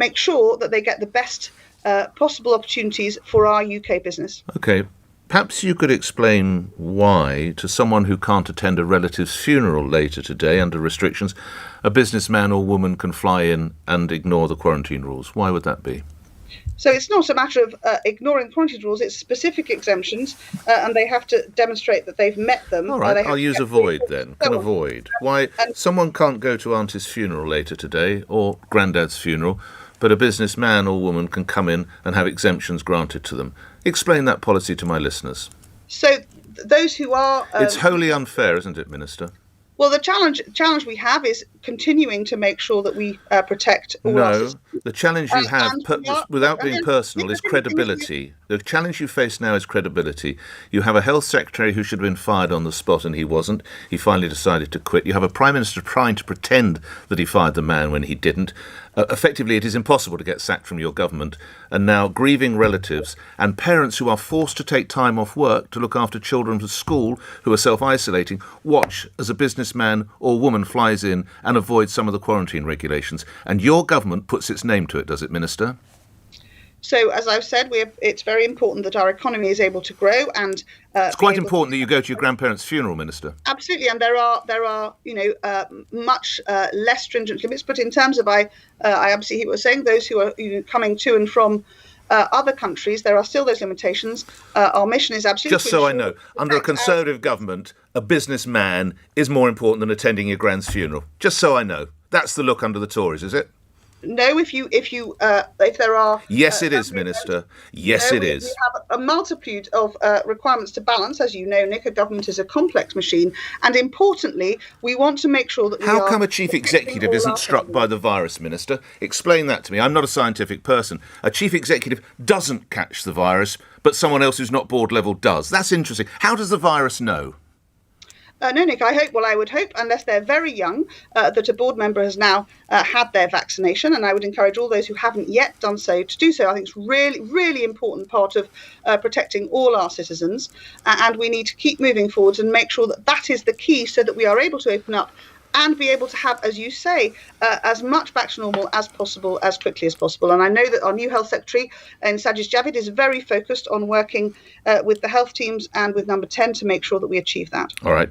make sure that they get the best possible opportunities for our UK business. Okay. Perhaps you could explain why, to someone who can't attend a relative's funeral later today under restrictions, a businessman or woman can fly in and ignore the quarantine rules. Why would that be? So it's not a matter of ignoring quarantine rules, it's specific exemptions, and they have to demonstrate that they've met them. All right, I'll use avoid then. Can avoid. Why someone can't go to Auntie's funeral later today, or Grandad's funeral, but a businessman or woman can come in and have exemptions granted to them. Explain that policy to my listeners. So those who are... it's wholly unfair, isn't it, Minister? Well, the challenge we have is continuing to make sure that we protect all our citizens. The challenge you have, without being personal, is credibility. The challenge you face now is credibility. You have a health secretary who should have been fired on the spot, and he wasn't. He finally decided to quit. You have a prime minister trying to pretend that he fired the man when he didn't. Effectively, it is impossible to get sacked from your government. And now grieving relatives and parents who are forced to take time off work to look after children from school who are self-isolating watch as a businessman or woman flies in and avoids some of the quarantine regulations. And your government puts its name to it, does it, Minister? So, as I've said, it's very important that our economy is able to grow, and it's quite important that you go to your grandparents' funeral, Minister. Absolutely, and there are much less stringent limits. But in terms of I absolutely hear what you're saying. Those who are coming to and from other countries, there are still those limitations. Our mission is absolutely... Just so I know, under a Conservative government, a businessman is more important than attending your grand's funeral. Just so I know. That's the look under the Tories, is it? No, if there are... Yes, it is, Minister. Yes, it is. We have a multitude of requirements to balance. As you know, Nick, a government is a complex machine. And importantly, we want to make sure that How come a chief executive isn't struck by the virus, Minister? Explain that to me. I'm not a scientific person. A chief executive doesn't catch the virus, but someone else who's not board level does. That's interesting. How does the virus know? No, Nick, I would hope, unless they're very young, that a board member has now had their vaccination, and I would encourage all those who haven't yet done so to do so. I think it's really, really important part of protecting all our citizens, and we need to keep moving forwards and make sure that that is the key so that we are able to open up and be able to have, as you say, as much back to normal as possible, as quickly as possible. And I know that our new health secretary, Sajid Javid, is very focused on working with the health teams and with Number 10 to make sure that we achieve that. All right.